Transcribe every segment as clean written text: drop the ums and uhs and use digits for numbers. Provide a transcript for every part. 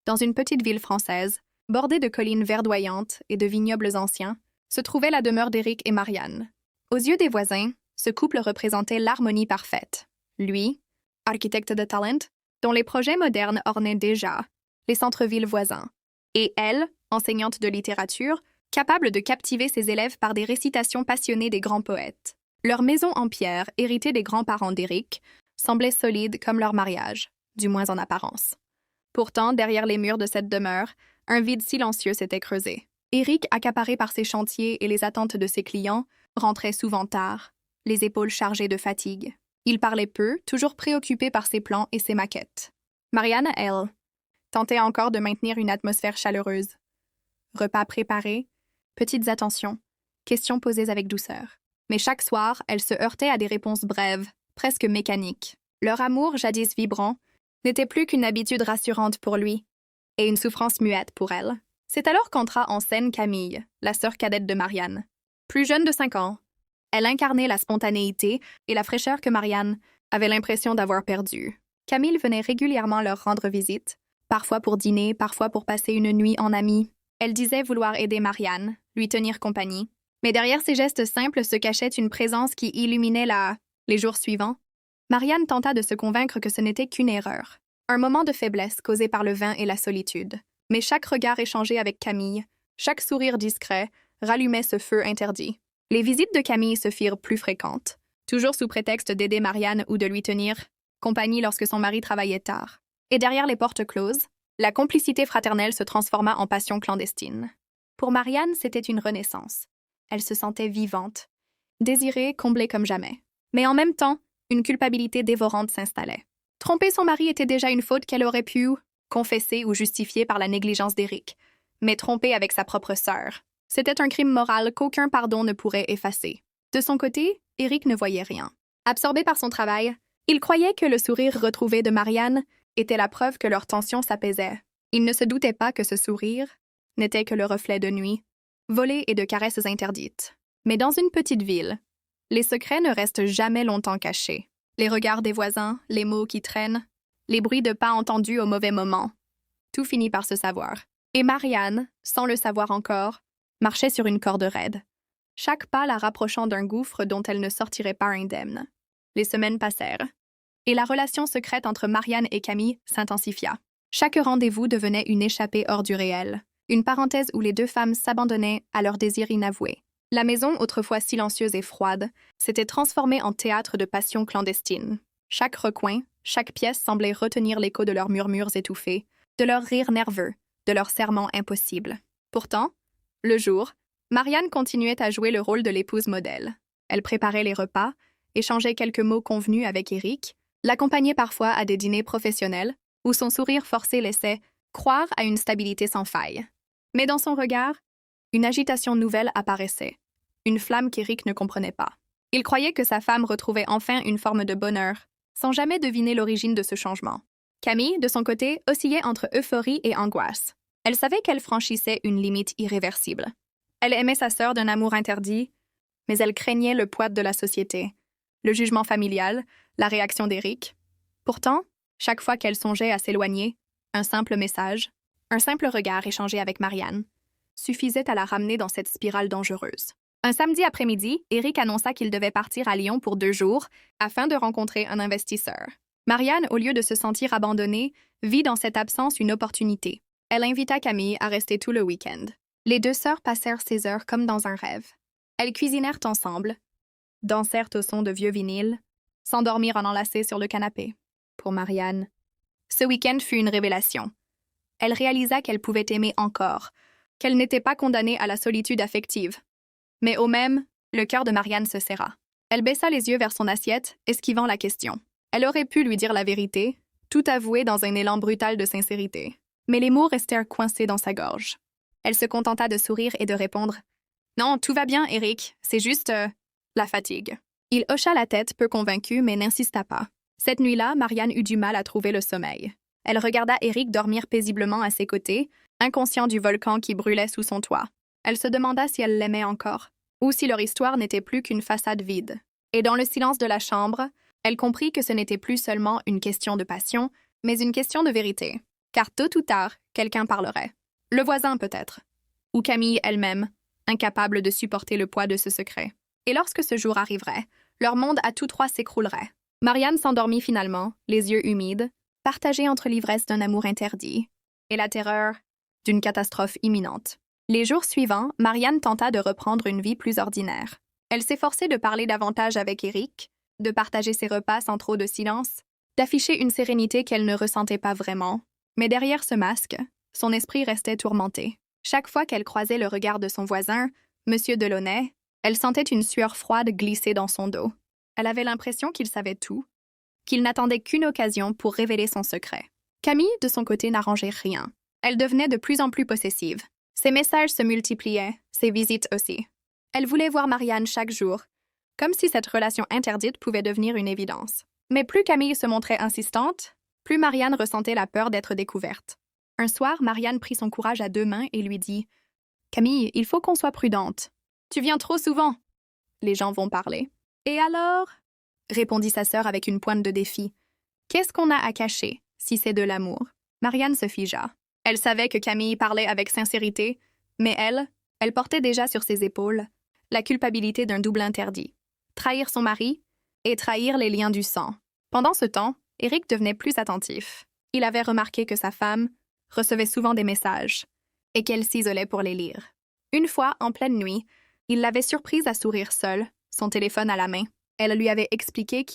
Dans une petite ville française, bordée de collines verdoyantes et de vignobles anciens, se trouvait la demeure d'Éric et Marianne. Aux yeux des voisins, ce couple représentait l'harmonie parfaite. Lui, architecte de talent, dont les projets modernes ornaient déjà les centres-villes voisins, et elle, enseignante de littérature, capable de captiver ses élèves par des récitations passionnées des grands poètes. Leur maison en pierre, héritée des grands-parents d'Éric, semblait solide comme leur mariage, du moins en apparence. Pourtant, derrière les murs de cette demeure, un vide silencieux s'était creusé. Éric, accaparé par ses chantiers et les attentes de ses clients, rentrait souvent tard, les épaules chargées de fatigue. Il parlait peu, toujours préoccupé par ses plans et ses maquettes. Marianne, elle, tentait encore de maintenir une atmosphère chaleureuse. Repas préparés, petites attentions, questions posées avec douceur. Mais chaque soir, elle se heurtait à des réponses brèves, presque mécaniques. Leur amour, jadis vibrant, n'était plus qu'une habitude rassurante pour lui, et une souffrance muette pour elle. C'est alors qu'entra en scène Camille, la sœur cadette de Marianne. Plus jeune de 5 ans, elle incarnait la spontanéité et la fraîcheur que Marianne avait l'impression d'avoir perdue. Camille venait régulièrement leur rendre visite, parfois pour dîner, parfois pour passer une nuit en amie. Elle disait vouloir aider Marianne, lui tenir compagnie. Mais derrière ces gestes simples se cachait une présence qui illuminait les jours suivants. Marianne tenta de se convaincre que ce n'était qu'une erreur, un moment de faiblesse causé par le vin et la solitude. Mais chaque regard échangé avec Camille, chaque sourire discret, rallumait ce feu interdit. Les visites de Camille se firent plus fréquentes, toujours sous prétexte d'aider Marianne ou de lui tenir compagnie lorsque son mari travaillait tard. Et derrière les portes closes, la complicité fraternelle se transforma en passion clandestine. Pour Marianne, c'était une renaissance. Elle se sentait vivante, désirée, comblée comme jamais. Mais en même temps, une culpabilité dévorante s'installait. Tromper son mari était déjà une faute qu'elle aurait pu confesser ou justifier par la négligence d'Éric. Mais tromper avec sa propre sœur, c'était un crime moral qu'aucun pardon ne pourrait effacer. De son côté, Éric ne voyait rien. Absorbé par son travail, il croyait que le sourire retrouvé de Marianne était la preuve que leur tension s'apaisait. Il ne se doutait pas que ce sourire n'était que le reflet de nuit, volé et de caresses interdites. Mais dans une petite ville, les secrets ne restent jamais longtemps cachés. Les regards des voisins, les mots qui traînent, les bruits de pas entendus au mauvais moment. Tout finit par se savoir. Et Marianne, sans le savoir encore, marchait sur une corde raide, chaque pas la rapprochant d'un gouffre dont elle ne sortirait pas indemne. Les semaines passèrent, et la relation secrète entre Marianne et Camille s'intensifia. Chaque rendez-vous devenait une échappée hors du réel, une parenthèse où les deux femmes s'abandonnaient à leurs désirs inavoués. La maison, autrefois silencieuse et froide, s'était transformée en théâtre de passion clandestine. Chaque recoin, chaque pièce semblait retenir l'écho de leurs murmures étouffés, de leurs rires nerveux, de leurs serments impossibles. Pourtant, le jour, Marianne continuait à jouer le rôle de l'épouse modèle. Elle préparait les repas, échangeait quelques mots convenus avec Éric, l'accompagnait parfois à des dîners professionnels, où son sourire forcé laissait croire à une stabilité sans faille. Mais dans son regard, une agitation nouvelle apparaissait, une flamme qu'Éric ne comprenait pas. Il croyait que sa femme retrouvait enfin une forme de bonheur, sans jamais deviner l'origine de ce changement. Camille, de son côté, oscillait entre euphorie et angoisse. Elle savait qu'elle franchissait une limite irréversible. Elle aimait sa sœur d'un amour interdit, mais elle craignait le poids de la société, le jugement familial, la réaction d'Éric. Pourtant, chaque fois qu'elle songeait à s'éloigner, un simple message, un simple regard échangé avec Marianne, suffisait à la ramener dans cette spirale dangereuse. Un samedi après-midi, Éric annonça qu'il devait partir à Lyon pour 2 jours afin de rencontrer un investisseur. Marianne, au lieu de se sentir abandonnée, vit dans cette absence une opportunité. Elle invita Camille à rester tout le week-end. Les 2 sœurs passèrent ces heures comme dans un rêve. Elles cuisinèrent ensemble, dansèrent au son de vieux vinyles, s'endormirent en enlacées sur le canapé. Pour Marianne, ce week-end fut une révélation. Elle réalisa qu'elle pouvait aimer encore, qu'elle n'était pas condamnée à la solitude affective. Mais au même, le cœur de Marianne se serra. Elle baissa les yeux vers son assiette, esquivant la question. Elle aurait pu lui dire la vérité, tout avouer dans un élan brutal de sincérité. Mais les mots restèrent coincés dans sa gorge. Elle se contenta de sourire et de répondre « Non, tout va bien, Éric, c'est juste la fatigue. » Il hocha la tête, peu convaincu, mais n'insista pas. Cette nuit-là, Marianne eut du mal à trouver le sommeil. Elle regarda Éric dormir paisiblement à ses côtés, inconscient du volcan qui brûlait sous son toit. Elle se demanda si elle l'aimait encore, ou si leur histoire n'était plus qu'une façade vide. Et dans le silence de la chambre, elle comprit que ce n'était plus seulement une question de passion, mais une question de vérité. car tôt ou tard, quelqu'un parlerait. Le voisin peut-être. Ou Camille elle-même, incapable de supporter le poids de ce secret. Et lorsque ce jour arriverait, leur monde à tous trois s'écroulerait. Marianne s'endormit finalement, les yeux humides, partagés entre l'ivresse d'un amour interdit et la terreur d'une catastrophe imminente. Les jours suivants, Marianne tenta de reprendre une vie plus ordinaire. Elle s'efforçait de parler davantage avec Éric, de partager ses repas sans trop de silence, d'afficher une sérénité qu'elle ne ressentait pas vraiment. Mais derrière ce masque, son esprit restait tourmenté. Chaque fois qu'elle croisait le regard de son voisin, M. Delaunay, elle sentait une sueur froide glisser dans son dos. Elle avait l'impression qu'il savait tout, qu'il n'attendait qu'une occasion pour révéler son secret. Camille, de son côté, n'arrangeait rien. Elle devenait de plus en plus possessive. Ses messages se multipliaient, ses visites aussi. Elle voulait voir Marianne chaque jour, comme si cette relation interdite pouvait devenir une évidence. Mais plus Camille se montrait insistante, plus Marianne ressentait la peur d'être découverte. Un soir, Marianne prit son courage à deux mains et lui dit « Camille, il faut qu'on soit prudente. Tu viens trop souvent. Les gens vont parler. »« Et alors ?» répondit sa sœur avec une pointe de défi. « Qu'est-ce qu'on a à cacher, si c'est de l'amour ?» Marianne se figea. Elle savait que Camille parlait avec sincérité, mais elle portait déjà sur ses épaules la culpabilité d'un double interdit. Trahir son mari et trahir les liens du sang. Pendant ce temps, Éric devenait plus attentif. Il avait remarqué que sa femme recevait souvent des messages et qu'elle s'isolait pour les lire. Une fois, en pleine nuit, il l'avait surprise à sourire seule, son téléphone à la main. Elle lui avait expliqué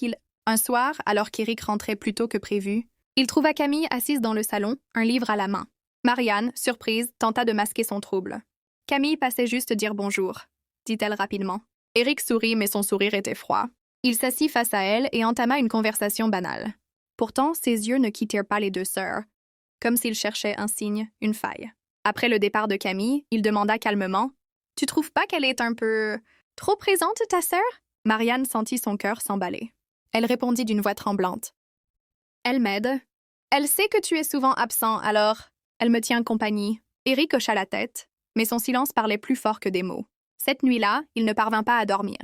un soir, alors qu'Éric rentrait plus tôt que prévu, il trouva Camille assise dans le salon, un livre à la main. Marianne, surprise, tenta de masquer son trouble. « Camille passait juste dire bonjour », dit-elle rapidement. Éric sourit, mais son sourire était froid. Il s'assit face à elle et entama une conversation banale. Pourtant, ses yeux ne quittèrent pas les deux sœurs, comme s'il cherchait un signe, une faille. Après le départ de Camille, il demanda calmement « Tu trouves pas qu'elle est un peu trop présente, ta sœur ?» Marianne sentit son cœur s'emballer. Elle répondit d'une voix tremblante. « Elle m'aide. Elle sait que tu es souvent absent, alors elle me tient compagnie. » Éric hocha la tête, mais son silence parlait plus fort que des mots. Cette nuit-là, il ne parvint pas à dormir.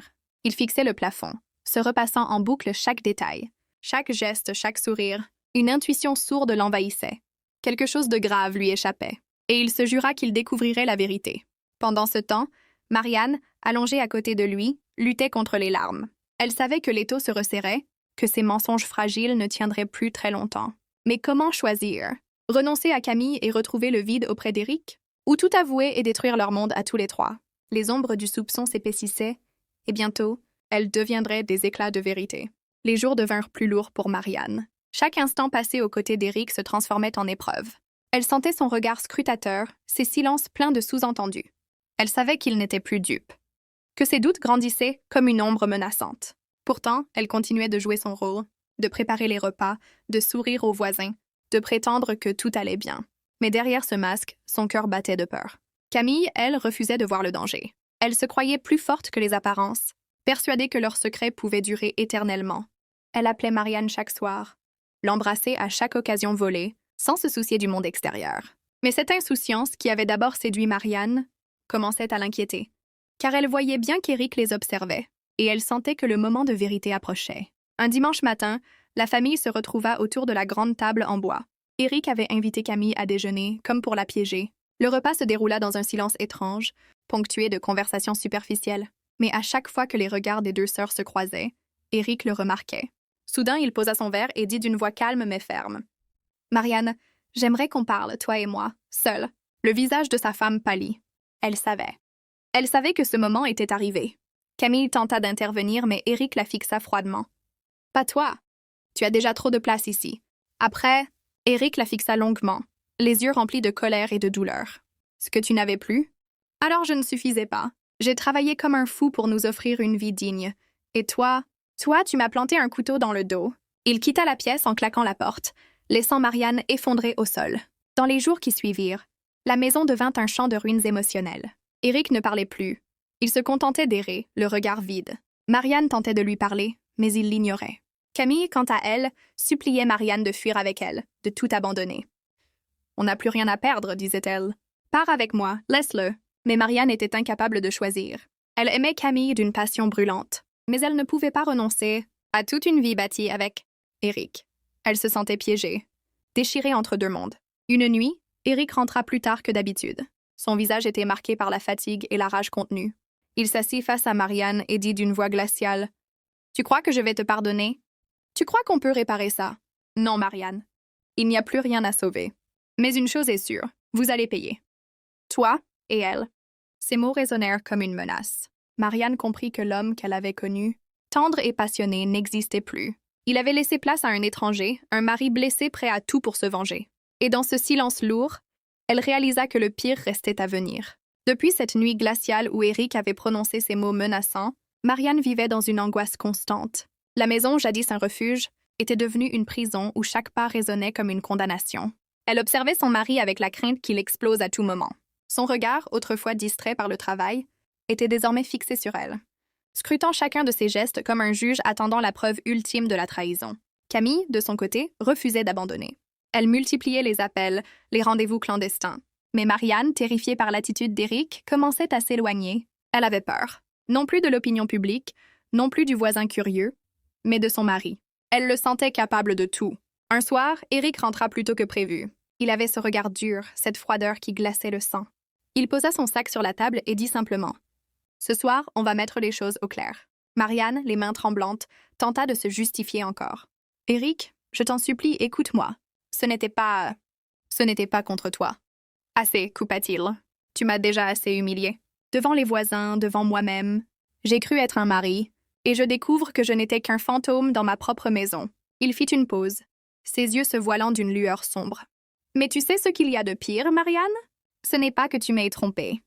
Il fixait le plafond, se repassant en boucle chaque détail. Chaque geste, chaque sourire, une intuition sourde l'envahissait. Quelque chose de grave lui échappait, et il se jura qu'il découvrirait la vérité. Pendant ce temps, Marianne, allongée à côté de lui, luttait contre les larmes. Elle savait que l'étau se resserrait, que ses mensonges fragiles ne tiendraient plus très longtemps. Mais comment choisir? Renoncer à Camille et retrouver le vide auprès d'Éric? Ou tout avouer et détruire leur monde à tous les trois? Les ombres du soupçon s'épaississaient, et bientôt, elles deviendraient des éclats de vérité. Les jours devinrent plus lourds pour Marianne. Chaque instant passé aux côtés d'Éric se transformait en épreuve. Elle sentait son regard scrutateur, ses silences pleins de sous-entendus. Elle savait qu'il n'était plus dupe, que ses doutes grandissaient comme une ombre menaçante. Pourtant, elle continuait de jouer son rôle, de préparer les repas, de sourire aux voisins, de prétendre que tout allait bien. Mais derrière ce masque, son cœur battait de peur. Camille, elle, refusait de voir le danger. Elle se croyait plus forte que les apparences, persuadée que leur secret pouvait durer éternellement. Elle appelait Marianne chaque soir, l'embrassait à chaque occasion volée, sans se soucier du monde extérieur. Mais cette insouciance qui avait d'abord séduit Marianne commençait à l'inquiéter, car elle voyait bien qu'Éric les observait, et elle sentait que le moment de vérité approchait. Un dimanche matin, la famille se retrouva autour de la grande table en bois. Éric avait invité Camille à déjeuner, comme pour la piéger. Le repas se déroula dans un silence étrange, ponctué de conversations superficielles. Mais à chaque fois que les regards des deux sœurs se croisaient, Éric le remarquait. Soudain, il posa son verre et dit d'une voix calme mais ferme. « Marianne, j'aimerais qu'on parle, toi et moi, seuls. » Le visage de sa femme pâlit. Elle savait. Elle savait que ce moment était arrivé. Camille tenta d'intervenir, mais Éric la fixa froidement. « Pas toi. Tu as déjà trop de place ici. » Après, Éric la fixa longuement, les yeux remplis de colère et de douleur. « Ce que tu n'avais plus? Alors je ne suffisais pas. J'ai travaillé comme un fou pour nous offrir une vie digne. Et toi, tu m'as planté un couteau dans le dos. » Il quitta la pièce en claquant la porte, laissant Marianne effondrée au sol. Dans les jours qui suivirent, la maison devint un champ de ruines émotionnelles. Éric ne parlait plus. Il se contentait d'errer, le regard vide. Marianne tentait de lui parler, mais il l'ignorait. Camille, quant à elle, suppliait Marianne de fuir avec elle, de tout abandonner. « On n'a plus rien à perdre, disait-elle. Pars avec moi, laisse-le. » Mais Marianne était incapable de choisir. Elle aimait Camille d'une passion brûlante, mais elle ne pouvait pas renoncer à toute une vie bâtie avec Éric. Elle se sentait piégée, déchirée entre deux mondes. Une nuit, Eric rentra plus tard que d'habitude. Son visage était marqué par la fatigue et la rage contenue. Il s'assit face à Marianne et dit d'une voix glaciale: « Tu crois que je vais te pardonner? Tu crois qu'on peut réparer ça? Non, Marianne. Il n'y a plus rien à sauver. Mais une chose est sûre, vous allez payer. Toi et elle. » Ces mots résonnèrent comme une menace. Marianne comprit que l'homme qu'elle avait connu, tendre et passionné, n'existait plus. Il avait laissé place à un étranger, un mari blessé prêt à tout pour se venger. Et dans ce silence lourd, elle réalisa que le pire restait à venir. Depuis cette nuit glaciale où Eric avait prononcé ces mots menaçants, Marianne vivait dans une angoisse constante. La maison, jadis un refuge, était devenue une prison où chaque pas résonnait comme une condamnation. Elle observait son mari avec la crainte qu'il explose à tout moment. Son regard, autrefois distrait par le travail, était désormais fixé sur elle, scrutant chacun de ses gestes comme un juge attendant la preuve ultime de la trahison. Camille, de son côté, refusait d'abandonner. Elle multipliait les appels, les rendez-vous clandestins. Mais Marianne, terrifiée par l'attitude d'Éric, commençait à s'éloigner. Elle avait peur, non plus de l'opinion publique, non plus du voisin curieux, mais de son mari. Elle le sentait capable de tout. Un soir, Éric rentra plus tôt que prévu. Il avait ce regard dur, cette froideur qui glaçait le sang. Il posa son sac sur la table et dit simplement: « Ce soir, on va mettre les choses au clair. » Marianne, les mains tremblantes, tenta de se justifier encore. « Éric, je t'en supplie, écoute-moi. Ce n'était pas contre toi. » « Assez, coupa-t-il. Tu m'as déjà assez humiliée. Devant les voisins, devant moi-même. J'ai cru être un mari, et je découvre que je n'étais qu'un fantôme dans ma propre maison. » Il fit une pause, ses yeux se voilant d'une lueur sombre. « Mais tu sais ce qu'il y a de pire, Marianne? Ce n'est pas que tu m'aies trompée.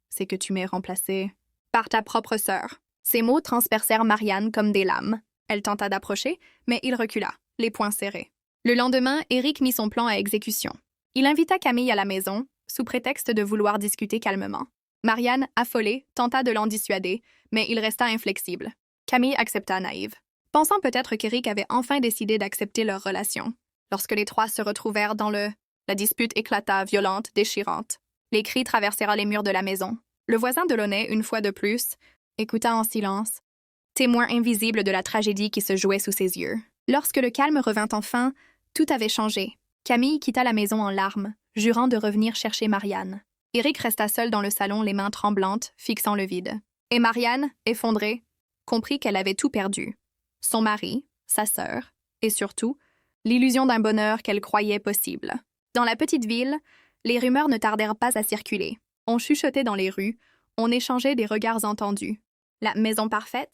C'est que tu m'aies remplacée par ta propre sœur. » Ces mots transpercèrent Marianne comme des lames. Elle tenta d'approcher, mais il recula, les poings serrés. Le lendemain, Éric mit son plan à exécution. Il invita Camille à la maison, sous prétexte de vouloir discuter calmement. Marianne, affolée, tenta de l'en dissuader, mais il resta inflexible. Camille accepta naïve, pensant peut-être qu'Éric avait enfin décidé d'accepter leur relation. Lorsque les trois se retrouvèrent la dispute éclata, violente, déchirante. Les cris traversèrent les murs de la maison. Le voisin Delaunay, une fois de plus, écouta en silence, témoin invisible de la tragédie qui se jouait sous ses yeux. Lorsque le calme revint enfin, tout avait changé. Camille quitta la maison en larmes, jurant de revenir chercher Marianne. Éric resta seul dans le salon, les mains tremblantes, fixant le vide. Et Marianne, effondrée, comprit qu'elle avait tout perdu. Son mari, sa sœur, et surtout, l'illusion d'un bonheur qu'elle croyait possible. Dans la petite ville, les rumeurs ne tardèrent pas à circuler. On chuchotait dans les rues, on échangeait des regards entendus. La maison parfaite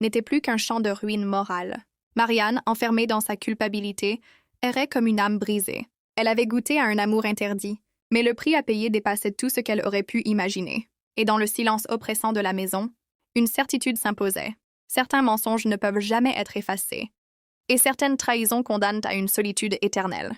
n'était plus qu'un champ de ruines morales. Marianne, enfermée dans sa culpabilité, errait comme une âme brisée. Elle avait goûté à un amour interdit, mais le prix à payer dépassait tout ce qu'elle aurait pu imaginer. Et dans le silence oppressant de la maison, une certitude s'imposait. Certains mensonges ne peuvent jamais être effacés, et certaines trahisons condamnent à une solitude éternelle.